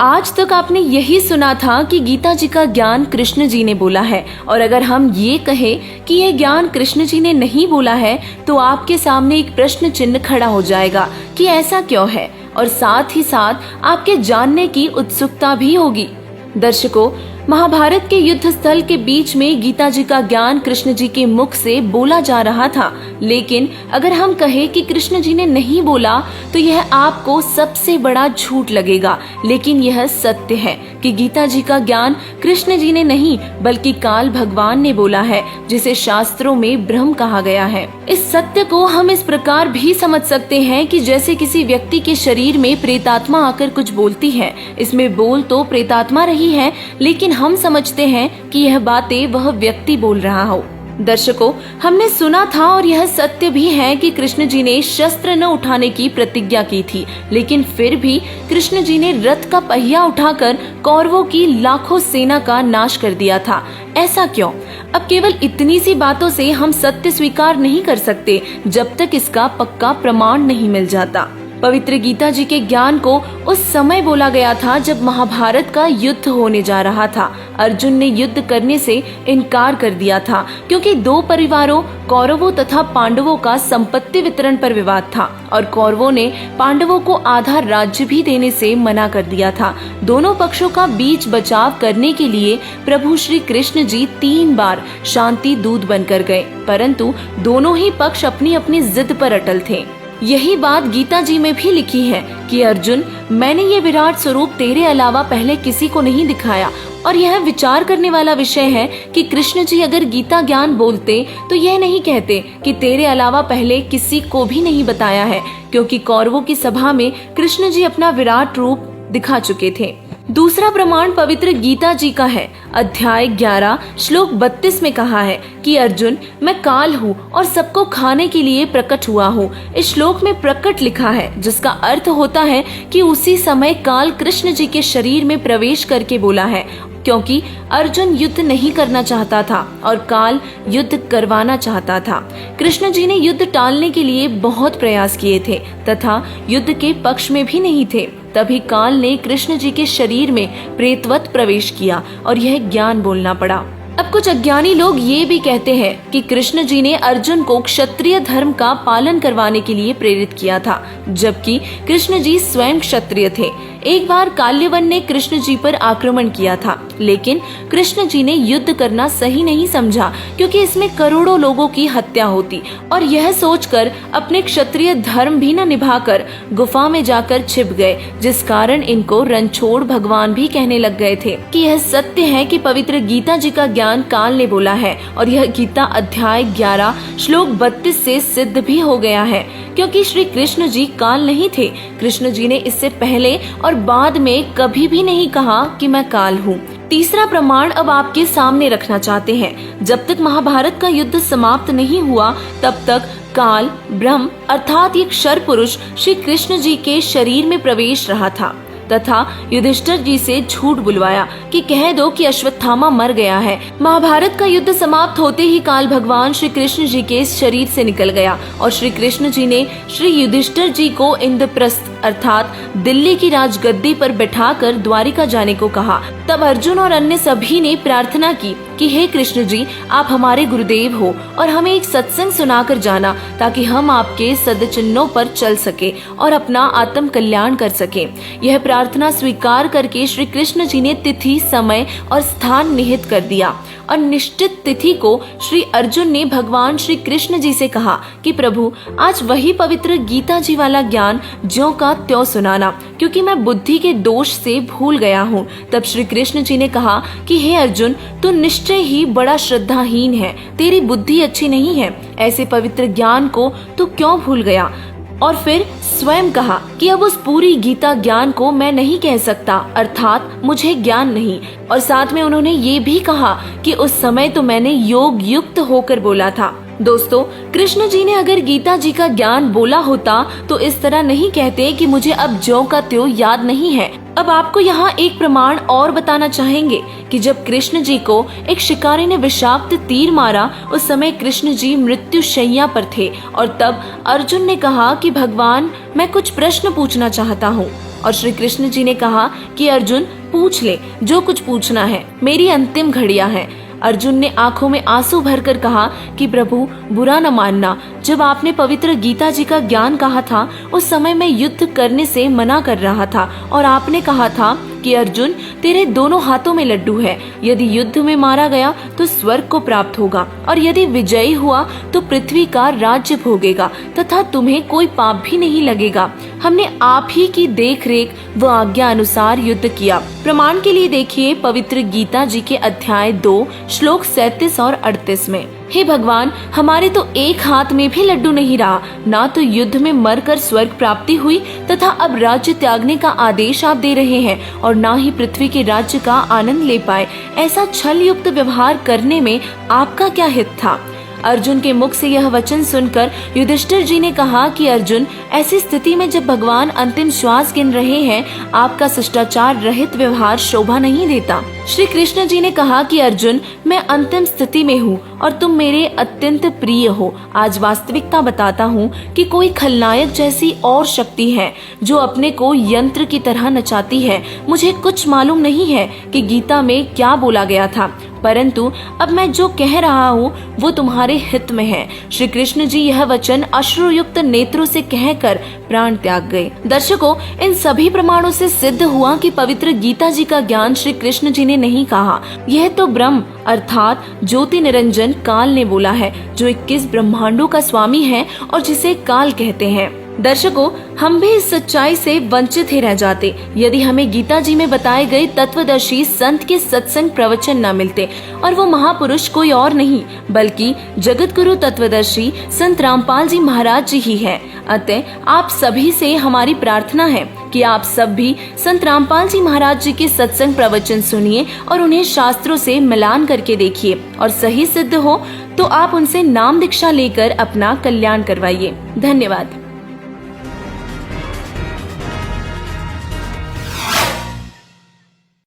आज तक आपने यही सुना था कि गीता जी का ज्ञान कृष्ण जी ने बोला है, और अगर हम ये कहें कि ये ज्ञान कृष्ण जी ने नहीं बोला है तो आपके सामने एक प्रश्न चिन्ह खड़ा हो जाएगा कि ऐसा क्यों है, और साथ ही साथ आपके जानने की उत्सुकता भी होगी। दर्शकों, महाभारत के युद्ध स्थल के बीच में गीता जी का ज्ञान कृष्ण जी के मुख से बोला जा रहा था, लेकिन अगर हम कहें कि कृष्ण जी ने नहीं बोला तो यह आपको सबसे बड़ा झूठ लगेगा। लेकिन यह सत्य है कि गीता जी का ज्ञान कृष्ण जी ने नहीं बल्कि काल भगवान ने बोला है, जिसे शास्त्रों में ब्रह्म कहा गया है। इस सत्य को हम इस प्रकार भी समझ सकते हैं कि जैसे किसी व्यक्ति के शरीर में प्रेतात्मा आकर कुछ बोलती है। इसमें बोल तो प्रेतात्मा रही है, लेकिन हम समझते हैं कि यह बातें वह व्यक्ति बोल रहा हो। दर्शकों, हमने सुना था और यह सत्य भी है कि कृष्ण जी ने शस्त्र न उठाने की प्रतिज्ञा की थी, लेकिन फिर भी कृष्ण जी ने रथ का पहिया उठाकर कौरवों की लाखों सेना का नाश कर दिया था। ऐसा क्यों? अब केवल इतनी सी बातों से हम सत्य स्वीकार नहीं कर सकते जब तक इसका पक्का प्रमाण नहीं मिल जाता। पवित्र गीता जी के ज्ञान को उस समय बोला गया था जब महाभारत का युद्ध होने जा रहा था। अर्जुन ने युद्ध करने से इनकार कर दिया था क्योंकि दो परिवारों कौरवों तथा पांडवों का संपत्ति वितरण पर विवाद था, और कौरवों ने पांडवों को आधा राज्य भी देने से मना कर दिया था। दोनों पक्षों का बीच बचाव करने के लिए प्रभु श्री कृष्ण जी 3 बार शांति दूत बनकर गए, परंतु दोनों ही पक्ष अपनी अपनी जिद पर अटल थे। यही बात गीता जी में भी लिखी है कि अर्जुन, मैंने ये विराट स्वरूप तेरे अलावा पहले किसी को नहीं दिखाया। और यह विचार करने वाला विषय है कि कृष्ण जी अगर गीता ज्ञान बोलते तो यह नहीं कहते कि तेरे अलावा पहले किसी को भी नहीं बताया है, क्योंकि कौरवों की सभा में कृष्ण जी अपना विराट रूप दिखा चुके थे। दूसरा प्रमाण पवित्र गीता जी का है। अध्याय 11 श्लोक 32 में कहा है कि अर्जुन, मैं काल हूँ और सबको खाने के लिए प्रकट हुआ हूँ। इस श्लोक में प्रकट लिखा है, जिसका अर्थ होता है कि उसी समय काल कृष्ण जी के शरीर में प्रवेश करके बोला है, क्योंकि अर्जुन युद्ध नहीं करना चाहता था और काल युद्ध करवाना चाहता था। कृष्ण जी ने युद्ध टालने के लिए बहुत प्रयास किए थे तथा युद्ध के पक्ष में भी नहीं थे। तभी काल ने कृष्ण जी के शरीर में प्रेतवत प्रवेश किया और यह ज्ञान बोलना पड़ा। अब कुछ अज्ञानी लोग ये भी कहते हैं कि कृष्ण जी ने अर्जुन को क्षत्रिय धर्म का पालन करवाने के लिए प्रेरित किया था, जबकि कृष्ण जी स्वयं क्षत्रिय थे। एक बार काल्यवन ने कृष्ण जी पर आक्रमण किया था, लेकिन कृष्ण जी ने युद्ध करना सही नहीं समझा, क्योंकि इसमें करोड़ों लोगों की हत्या होती, और यह सोचकर अपने क्षत्रिय धर्म भी न निभाकर गुफा में जाकर छिप गए, जिस कारण इनको रणछोड़ भगवान भी कहने लग गए थे। कि यह सत्य है कि पवित्र गीता जी का ज्ञान काल ने बोला है, और यह गीता अध्याय 11 श्लोक 32 से सिद्ध भी हो गया है, क्योंकि श्री कृष्ण जी काल नहीं थे। कृष्ण जी ने इससे पहले और बाद में कभी भी नहीं कहा कि मैं काल हूँ। तीसरा प्रमाण अब आपके सामने रखना चाहते हैं। जब तक महाभारत का युद्ध समाप्त नहीं हुआ तब तक काल ब्रह्म अर्थात एक क्षर पुरुष श्री कृष्ण जी के शरीर में प्रवेश रहा था तथा युधिष्ठिर जी से झूठ बुलवाया कि कह दो कि अश्वत्थामा मर गया है। महाभारत का युद्ध समाप्त होते ही काल भगवान श्री कृष्ण जी के शरीर से निकल गया और श्री कृष्ण जी ने श्री युधिष्ठिर जी को इंद्रप्रस्थ अर्थात दिल्ली की राजगद्दी पर बैठाकर द्वारिका जाने को कहा। तब अर्जुन और अन्य सभी ने प्रार्थना की कि हे कृष्ण जी, आप हमारे गुरुदेव हो और हमें एक सत्संग सुनाकर जाना, ताकि हम आपके सदचिन्हों पर चल सके और अपना आत्म कल्याण कर सके। यह प्रार्थना स्वीकार करके श्री कृष्ण जी ने तिथि, समय और स्थान निहित कर दिया और निश्चित तिथि को श्री अर्जुन ने भगवान श्री कृष्ण जी से कहा कि प्रभु, आज वही पवित्र गीता जी वाला ज्ञान ज्यों का त्यों सुनाना, क्योंकि मैं बुद्धि के दोष से भूल गया हूँ। तब श्री कृष्ण जी ने कहा कि हे अर्जुन, तू निश्चय ही बड़ा श्रद्धाहीन है, तेरी बुद्धि अच्छी नहीं है, ऐसे पवित्र ज्ञान को तू क्यों भूल गया। और फिर स्वयं कहा कि अब उस पूरी गीता ज्ञान को मैं नहीं कह सकता, अर्थात मुझे ज्ञान नहीं। और साथ में उन्होंने ये भी कहा कि उस समय तो मैंने योग युक्त होकर बोला था। दोस्तों, कृष्ण जी ने अगर गीता जी का ज्ञान बोला होता तो इस तरह नहीं कहते कि मुझे अब ज्यों का त्यों याद नहीं है। अब आपको यहाँ एक प्रमाण और बताना चाहेंगे कि जब कृष्ण जी को एक शिकारी ने विषाक्त तीर मारा, उस समय कृष्ण जी मृत्यु शैया पर थे और तब अर्जुन ने कहा कि भगवान, मैं कुछ प्रश्न पूछना चाहता हूँ। और श्री कृष्ण जी ने कहा कि अर्जुन पूछ ले जो कुछ पूछना है, मेरी अंतिम घड़ियां हैं। अर्जुन ने आंखों में आंसू भरकर कहा कि प्रभु बुरा न मानना, जब आपने पवित्र गीता जी का ज्ञान कहा था उस समय मैं युद्ध करने से मना कर रहा था और आपने कहा था कि अर्जुन तेरे दोनों हाथों में लड्डू है, यदि युद्ध में मारा गया तो स्वर्ग को प्राप्त होगा और यदि विजयी हुआ तो पृथ्वी का राज्य भोगेगा तथा तुम्हें कोई पाप भी नहीं लगेगा। हमने आप ही की देख रेख व आज्ञा अनुसार युद्ध किया। प्रमाण के लिए देखिए पवित्र गीता जी के अध्याय 2 श्लोक 37 और 38 में। हे भगवान, हमारे तो एक हाथ में भी लड्डू नहीं रहा, ना तो युद्ध में मरकर स्वर्ग प्राप्ति हुई तथा अब राज्य त्यागने का आदेश आप दे रहे हैं और ना ही पृथ्वी के राज्य का आनंद ले पाए। ऐसा छल युक्त व्यवहार करने में आपका क्या हित था? अर्जुन के मुख से यह वचन सुनकर युधिष्ठिर जी ने कहा कि अर्जुन, ऐसी स्थिति में जब भगवान अंतिम श्वास गिन रहे हैं, आपका शिष्टाचार रहित व्यवहार शोभा नहीं देता। श्री कृष्ण जी ने कहा कि अर्जुन, मैं अंतिम स्थिति में हूँ और तुम मेरे अत्यंत प्रिय हो। आज वास्तविकता बताता हूँ कि कोई खलनायक जैसी और शक्ति है जो अपने को यंत्र की तरह नचाती है। मुझे कुछ मालूम नहीं है कि गीता में क्या बोला गया था, परंतु अब मैं जो कह रहा हूँ वो तुम्हारे हित में है। श्री कृष्ण जी यह वचन अश्रुयुक्त नेत्रों से कहकर प्राण त्याग गए। दर्शकों, इन सभी प्रमाणों से सिद्ध हुआ कि पवित्र गीता जी का ज्ञान श्री कृष्ण जी ने नहीं कहा, यह तो ब्रह्म अर्थात ज्योति निरंजन काल ने बोला है, जो 21 ब्रह्मांडों का स्वामी है और जिसे काल कहते हैं। दर्शकों, हम भी इस सच्चाई से वंचित ही रह जाते यदि हमें गीता जी में बताए गए तत्वदर्शी संत के सत्संग प्रवचन न मिलते, और वो महापुरुष कोई और नहीं बल्कि जगत गुरु तत्वदर्शी संत रामपाल जी महाराज जी ही है। अतः आप सभी से हमारी प्रार्थना है कि आप सब भी संत रामपाल जी महाराज जी के सत्संग प्रवचन सुनिए और उन्हें शास्त्रों से मिलान करके देखिए, और सही सिद्ध हो तो आप उनसे नाम दीक्षा लेकर अपना कल्याण करवाइए। धन्यवाद।